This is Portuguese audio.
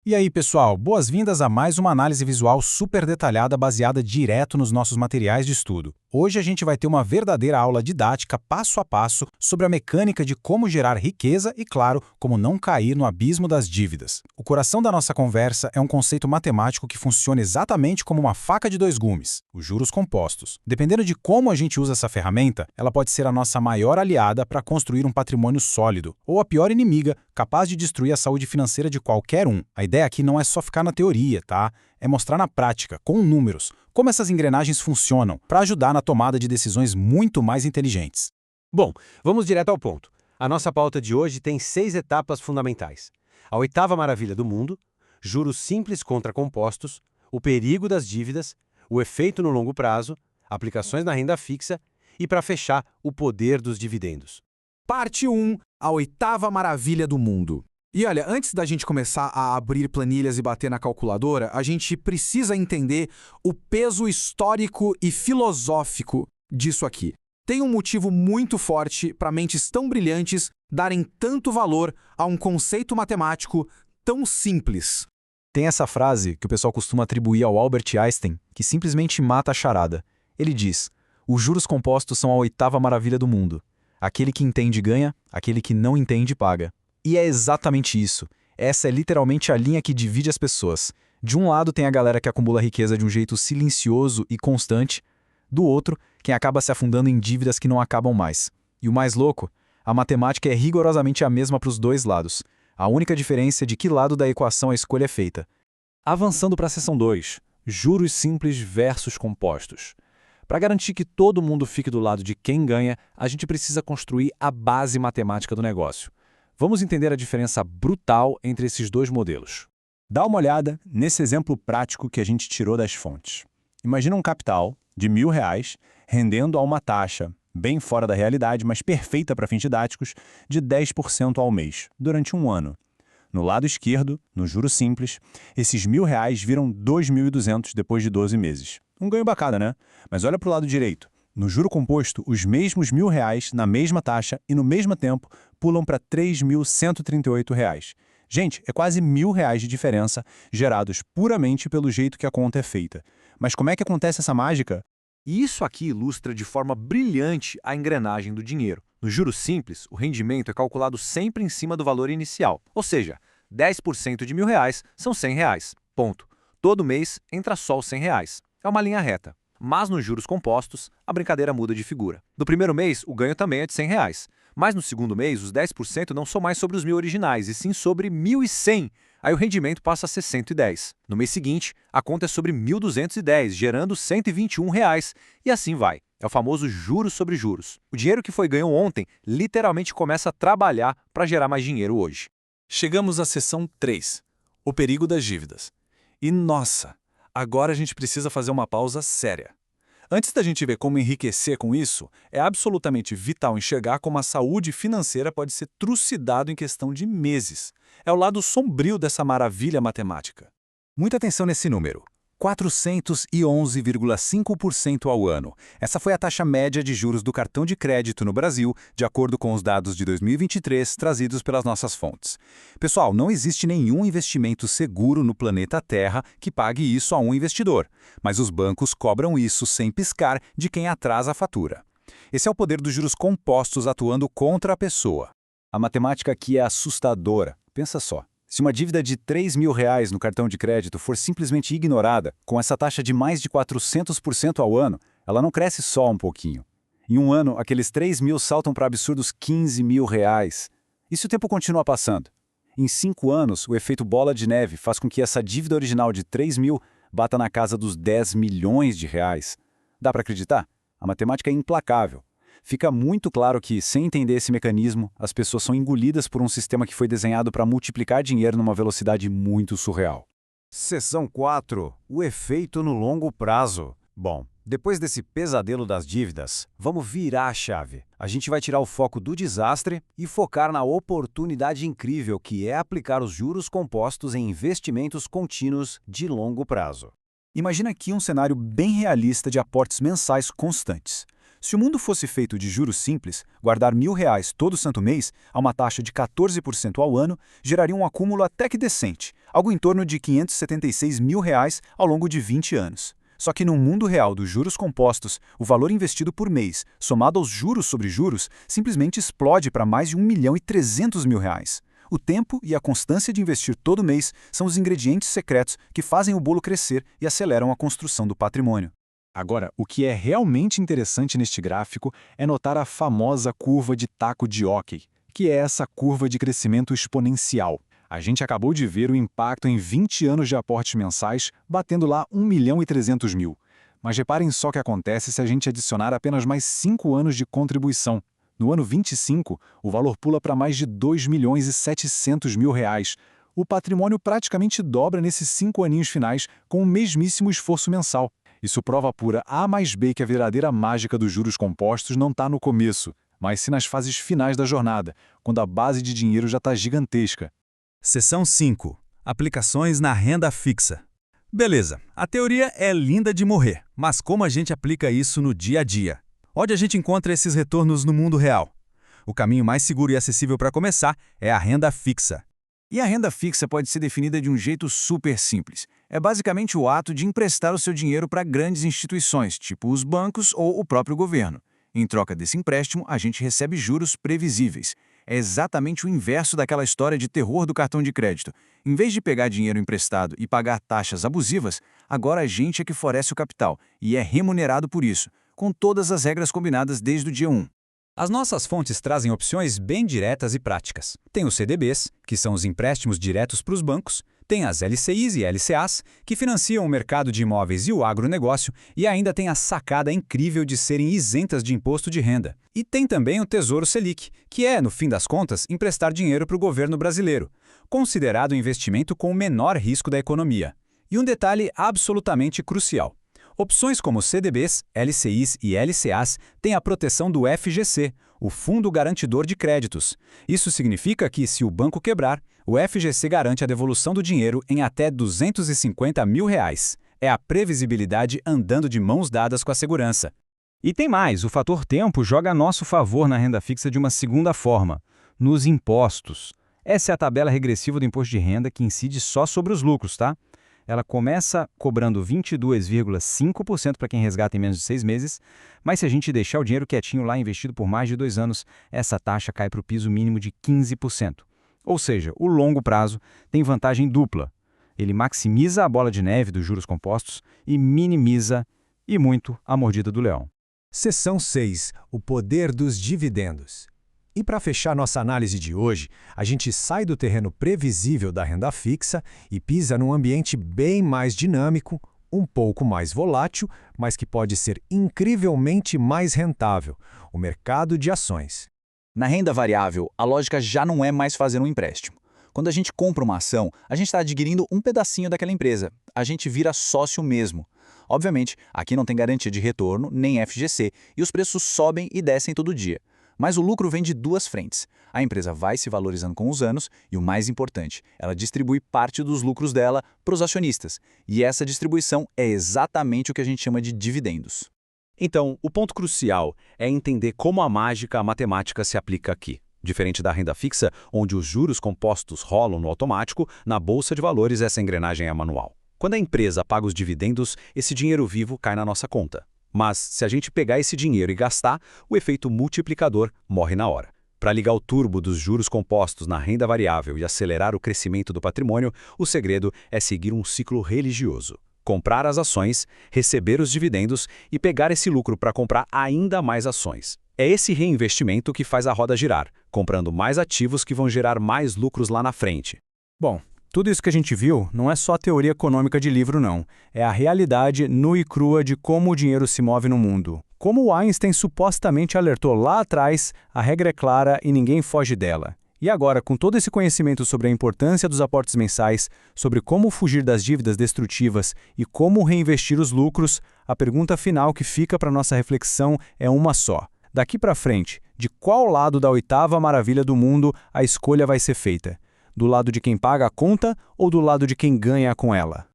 E aí, pessoal, boas-vindas a mais uma análise visual super detalhada baseada direto nos nossos materiais de estudo. Hoje a gente vai ter uma verdadeira aula didática passo a passo sobre a mecânica de como gerar riqueza e, claro, como não cair no abismo das dívidas. O coração da nossa conversa é um conceito matemático que funciona exatamente como uma faca de dois gumes, os juros compostos. Dependendo de como a gente usa essa ferramenta, ela pode ser a nossa maior aliada para construir um patrimônio sólido, ou a pior inimiga, capaz de destruir a saúde financeira de qualquer um. A ideia aqui não é só ficar na teoria, tá? É mostrar na prática, com números, como essas engrenagens funcionam para ajudar na tomada de decisões muito mais inteligentes. Bom, vamos direto ao ponto. A nossa pauta de hoje tem 6 etapas fundamentais. A oitava maravilha do mundo, juros simples contra compostos, o perigo das dívidas, o efeito no longo prazo, aplicações na renda fixa e, para fechar, o poder dos dividendos. Parte 1, a oitava maravilha do mundo. E olha, antes da gente começar a abrir planilhas e bater na calculadora, a gente precisa entender o peso histórico e filosófico disso aqui. Tem um motivo muito forte para mentes tão brilhantes darem tanto valor a um conceito matemático tão simples. Tem essa frase que o pessoal costuma atribuir ao Albert Einstein, que simplesmente mata a charada. Ele diz: os juros compostos são a oitava maravilha do mundo. Aquele que entende ganha, aquele que não entende paga. E é exatamente isso. Essa é literalmente a linha que divide as pessoas. De um lado tem a galera que acumula riqueza de um jeito silencioso e constante, do outro, quem acaba se afundando em dívidas que não acabam mais. E o mais louco, a matemática é rigorosamente a mesma para os dois lados. A única diferença é de que lado da equação a escolha é feita. Avançando para a seção 2, juros simples versus compostos. Para garantir que todo mundo fique do lado de quem ganha, a gente precisa construir a base matemática do negócio. Vamos entender a diferença brutal entre esses dois modelos. Dá uma olhada nesse exemplo prático que a gente tirou das fontes. Imagina um capital de R$ 1.000 rendendo a uma taxa, bem fora da realidade, mas perfeita para fins didáticos, de 10% ao mês, durante um ano. No lado esquerdo, no juro simples, esses R$ 1.000 viram 2.200 depois de 12 meses. Um ganho bacana, né? Mas olha para o lado direito. No juro composto, os mesmos R$ 1.000 na mesma taxa e no mesmo tempo pulam para R$ 3.138. Gente, é quase R$ 1.000 de diferença, gerados puramente pelo jeito que a conta é feita. Mas como é que acontece essa mágica? E isso aqui ilustra de forma brilhante a engrenagem do dinheiro. No juro simples, o rendimento é calculado sempre em cima do valor inicial, ou seja, 10% de R$ 1.000 são R$ 100. Ponto. Todo mês entra só os R$ 100. É uma linha reta. Mas nos juros compostos, a brincadeira muda de figura. No primeiro mês, o ganho também é de R$ 100. Mas no segundo mês, os 10% não são mais sobre os 1.000 originais, e sim sobre 1.100. Aí o rendimento passa a ser 110. No mês seguinte, a conta é sobre 1.210, gerando R$ 121. E assim vai. É o famoso juros sobre juros. O dinheiro que foi ganho ontem literalmente começa a trabalhar para gerar mais dinheiro hoje. Chegamos à seção 3, o perigo das dívidas. E nossa, agora a gente precisa fazer uma pausa séria. Antes da gente ver como enriquecer com isso, é absolutamente vital enxergar como a saúde financeira pode ser trucidado em questão de meses. É o lado sombrio dessa maravilha matemática. Muita atenção nesse número. 411,5% ao ano. Essa foi a taxa média de juros do cartão de crédito no Brasil, de acordo com os dados de 2023 trazidos pelas nossas fontes. Pessoal, não existe nenhum investimento seguro no planeta Terra que pague isso a um investidor, mas os bancos cobram isso sem piscar de quem atrasa a fatura. Esse é o poder dos juros compostos atuando contra a pessoa. A matemática aqui é assustadora. Pensa só. Se uma dívida de R$ 3.000 no cartão de crédito for simplesmente ignorada, com essa taxa de mais de 400% ao ano, ela não cresce só um pouquinho. Em um ano, aqueles 3.000 saltam para absurdos R$ 15.000. E se o tempo continua passando? Em 5 anos, o efeito bola de neve faz com que essa dívida original de 3.000 bata na casa dos 10 milhões de reais. Dá para acreditar? A matemática é implacável. Fica muito claro que, sem entender esse mecanismo, as pessoas são engolidas por um sistema que foi desenhado para multiplicar dinheiro numa velocidade muito surreal. Seção 4. O efeito no longo prazo. Bom, depois desse pesadelo das dívidas, vamos virar a chave. A gente vai tirar o foco do desastre e focar na oportunidade incrível que é aplicar os juros compostos em investimentos contínuos de longo prazo. Imagina aqui um cenário bem realista de aportes mensais constantes. Se o mundo fosse feito de juros simples, guardar R$ 1.000 todo santo mês, a uma taxa de 14% ao ano, geraria um acúmulo até que decente, algo em torno de R$ 576 mil ao longo de 20 anos. Só que no mundo real dos juros compostos, o valor investido por mês, somado aos juros sobre juros, simplesmente explode para mais de R$ 1.300.000. O tempo e a constância de investir todo mês são os ingredientes secretos que fazem o bolo crescer e aceleram a construção do patrimônio. Agora, o que é realmente interessante neste gráfico é notar a famosa curva de taco de hóquei, que é essa curva de crescimento exponencial. A gente acabou de ver o impacto em 20 anos de aportes mensais, batendo lá 1.300.000. Mas reparem só o que acontece se a gente adicionar apenas mais 5 anos de contribuição. No ano 25, o valor pula para mais de R$ 2.700.000. O patrimônio praticamente dobra nesses 5 aninhos finais com o mesmíssimo esforço mensal. Isso prova pura A mais B que a verdadeira mágica dos juros compostos não está no começo, mas sim nas fases finais da jornada, quando a base de dinheiro já está gigantesca. Seção 5. Aplicações na renda fixa. Beleza, a teoria é linda de morrer, mas como a gente aplica isso no dia a dia? Onde a gente encontra esses retornos no mundo real? O caminho mais seguro e acessível para começar é a renda fixa. E a renda fixa pode ser definida de um jeito super simples. É basicamente o ato de emprestar o seu dinheiro para grandes instituições, tipo os bancos ou o próprio governo. Em troca desse empréstimo, a gente recebe juros previsíveis. É exatamente o inverso daquela história de terror do cartão de crédito. Em vez de pegar dinheiro emprestado e pagar taxas abusivas, agora a gente é que fornece o capital e é remunerado por isso, com todas as regras combinadas desde o dia 1. As nossas fontes trazem opções bem diretas e práticas. Tem os CDBs, que são os empréstimos diretos para os bancos, tem as LCIs e LCAs, que financiam o mercado de imóveis e o agronegócio, e ainda tem a sacada incrível de serem isentas de imposto de renda. E tem também o Tesouro Selic, que é, no fim das contas, emprestar dinheiro para o governo brasileiro, considerado o investimento com o menor risco da economia. E um detalhe absolutamente crucial. Opções como CDBs, LCIs e LCAs têm a proteção do FGC, o Fundo Garantidor de Créditos. Isso significa que, se o banco quebrar, o FGC garante a devolução do dinheiro em até R$ 250 mil. É a previsibilidade andando de mãos dadas com a segurança. E tem mais, o fator tempo joga a nosso favor na renda fixa de uma segunda forma, nos impostos. Essa é a tabela regressiva do imposto de renda que incide só sobre os lucros, tá? Ela começa cobrando 22,5% para quem resgata em menos de 6 meses, mas se a gente deixar o dinheiro quietinho lá investido por mais de 2 anos, essa taxa cai para o piso mínimo de 15%. Ou seja, o longo prazo tem vantagem dupla. Ele maximiza a bola de neve dos juros compostos e minimiza, e muito, a mordida do leão. Seção 6. O poder dos dividendos. E para fechar nossa análise de hoje, a gente sai do terreno previsível da renda fixa e pisa num ambiente bem mais dinâmico, um pouco mais volátil, mas que pode ser incrivelmente mais rentável, o mercado de ações. Na renda variável, a lógica já não é mais fazer um empréstimo. Quando a gente compra uma ação, a gente está adquirindo um pedacinho daquela empresa. A gente vira sócio mesmo. Obviamente, aqui não tem garantia de retorno, nem FGC, e os preços sobem e descem todo dia. Mas o lucro vem de duas frentes. A empresa vai se valorizando com os anos e, o mais importante, ela distribui parte dos lucros dela para os acionistas. E essa distribuição é exatamente o que a gente chama de dividendos. Então, o ponto crucial é entender como a mágica, a matemática se aplica aqui. Diferente da renda fixa, onde os juros compostos rolam no automático, na bolsa de valores essa engrenagem é manual. Quando a empresa paga os dividendos, esse dinheiro vivo cai na nossa conta. Mas, se a gente pegar esse dinheiro e gastar, o efeito multiplicador morre na hora. Para ligar o turbo dos juros compostos na renda variável e acelerar o crescimento do patrimônio, o segredo é seguir um ciclo religioso. Comprar as ações, receber os dividendos e pegar esse lucro para comprar ainda mais ações. É esse reinvestimento que faz a roda girar, comprando mais ativos que vão gerar mais lucros lá na frente. Bom, tudo isso que a gente viu não é só teoria econômica de livro, não. É a realidade nua e crua de como o dinheiro se move no mundo. Como Einstein supostamente alertou lá atrás, a regra é clara e ninguém foge dela. E agora, com todo esse conhecimento sobre a importância dos aportes mensais, sobre como fugir das dívidas destrutivas e como reinvestir os lucros, a pergunta final que fica para nossa reflexão é uma só. Daqui para frente, de qual lado da oitava maravilha do mundo a escolha vai ser feita? Do lado de quem paga a conta ou do lado de quem ganha com ela?